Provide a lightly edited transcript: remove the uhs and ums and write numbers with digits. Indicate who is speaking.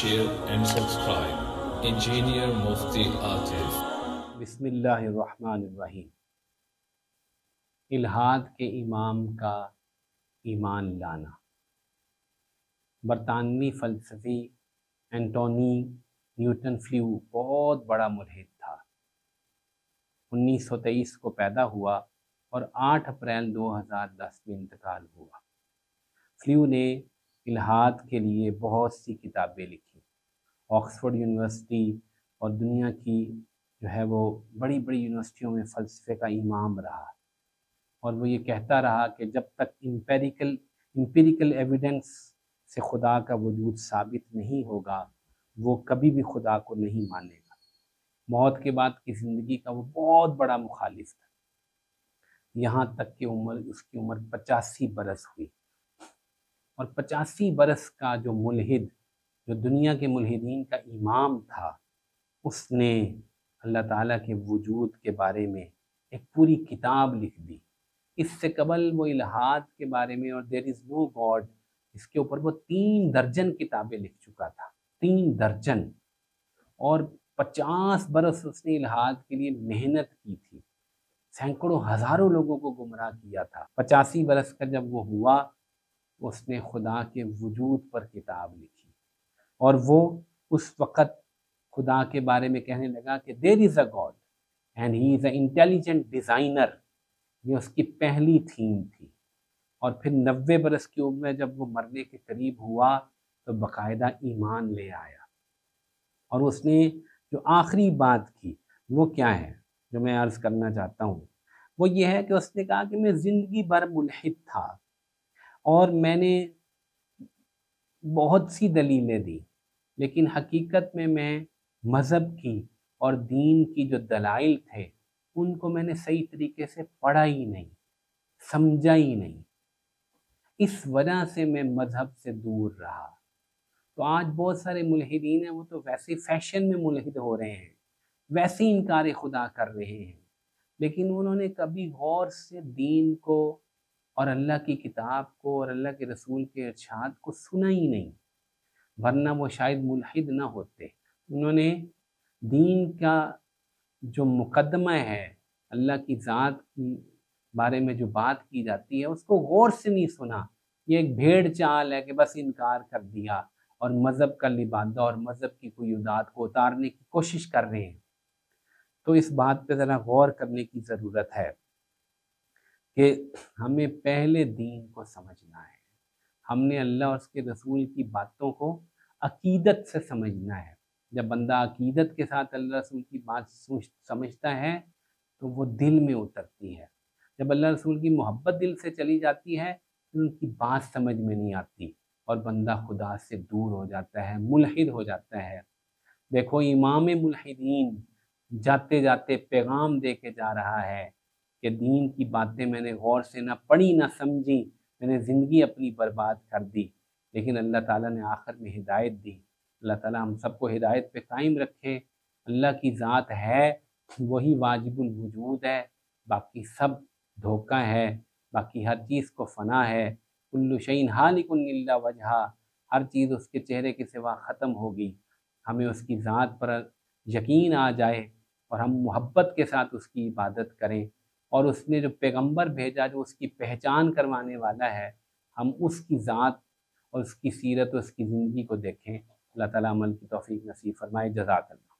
Speaker 1: share and subscribe. Engineer Mufti Atif.
Speaker 2: बिस्मिल्लाहिर्रहमानिर्रहीम। इल्हाद के इमाम का ईमान लाना। बरतानवी फ़लसफ़ी एंटोनी न्यूटन फ्लू बहुत बड़ा मुल्हिद था। 1923 को पैदा हुआ और 8 अप्रैल 2010 में इंतकाल हुआ। फ्लू ने इल्हाद के लिए बहुत सी किताबें लिखी। ऑक्सफोर्ड यूनिवर्सिटी और दुनिया की जो है वो बड़ी बड़ी यूनिवर्सिटियों में फ़लसफ़े का इमाम रहा, और वो ये कहता रहा कि जब तक एम्पिरिकल एविडेंस से खुदा का वजूद साबित नहीं होगा वो कभी भी खुदा को नहीं मानेगा। मौत के बाद की ज़िंदगी का वो बहुत बड़ा मुखालिफ था, यहाँ तक कि उसकी उम्र 85 बरस हुई। और 85 बरस का जो मुल्हिद, जो दुनिया के मुल्हिदीन का इमाम था, उसने अल्लाह ताला के वजूद के बारे में एक पूरी किताब लिख दी। इससे कबल वो इल्हाद के बारे में और देयर इज़ नो गॉड, इसके ऊपर वो 3 दर्जन किताबें लिख चुका था, 3 दर्जन। और 50 बरस उसने इल्हाद के लिए मेहनत की थी, सैकड़ों हज़ारों लोगों को गुमराह किया था। 85 बरस का जब वो हुआ, उसने खुदा के वजूद पर किताब लिखी, और वो उस वक़्त खुदा के बारे में कहने लगा कि there is a God and he is a intelligent designer. ये उसकी पहली थीम थी। और फिर 90 बरस की उम्र में जब वो मरने के करीब हुआ तो बाकायदा ईमान ले आया। और उसने जो आखिरी बात की वो क्या है जो मैं अर्ज़ करना चाहता हूँ, वो ये है कि उसने कहा कि मैं ज़िंदगी भर मुल्हिद था और मैंने बहुत सी दलीलें दी, लेकिन हकीकत में मैं मज़हब की और दीन की जो दलाइल थे उनको मैंने सही तरीके से पढ़ा ही नहीं, समझा ही नहीं। इस वजह से मैं मज़हब से दूर रहा। तो आज बहुत सारे मुल्हिदीन हैं, वो तो वैसे फैशन में मुल्हिद हो रहे हैं, वैसे ही इनकार खुदा कर रहे हैं, लेकिन उन्होंने कभी गौर से दीन को और अल्लाह की किताब को और अल्लाह के रसूल के इरशाद को सुना ही नहीं, वरना वो शायद मुल्हिद ना होते। उन्होंने दीन का जो मुकदमा है, अल्लाह की ज़ात की बारे में जो बात की जाती है, उसको गौर से नहीं सुना। ये एक भेड़ चाल है कि बस इनकार कर दिया और मज़हब का लिबादा और मज़हब की कुयुदात को उतारने की कोशिश कर रहे हैं। तो इस बात पे ज़रा गौर करने की ज़रूरत है कि हमें पहले दीन को समझना है। हमने अल्लाह और उसके रसूल की बातों को अकीदत से समझना है। जब बंदा अकीदत के साथ अल्लाह रसूल की बात समझता है तो वो दिल में उतरती है। जब अल्लाह रसूल की मोहब्बत दिल से चली जाती है तो उनकी बात समझ में नहीं आती और बंदा खुदा से दूर हो जाता है, मुल्हिद हो जाता है। देखो, इमाम मुल्हिदीन जाते जाते पैगाम दे के जा रहा है कि दीन की बातें मैंने गौर से ना पढ़ी ना समझी, मैंने ज़िंदगी अपनी बर्बाद कर दी, लेकिन अल्लाह ताला ने आखिर में हिदायत दी। अल्लाह ताला हम सबको हिदायत पे कायम रखे। अल्लाह की ज़ात है, वही वाजिबुल वजूद है, बाकी सब धोखा है, बाकी हर चीज़ को फ़ना है। कुल्लु शैइन हालिकुन इल्ला वजहा, हर चीज़ उसके चेहरे के सिवा ख़त्म होगी। हमें उसकी ज़ात पर यकीन आ जाए और हम मोहब्बत के साथ उसकी इबादत करें, और उसने जो पैगंबर भेजा जो उसकी पहचान करवाने वाला है, हम उसकी ज़ात और उसकी सीरत और उसकी ज़िंदगी को देखें। अल्लाह ताला अमल की तौफीक नसीब फरमाए। जज़ाकल्लाह।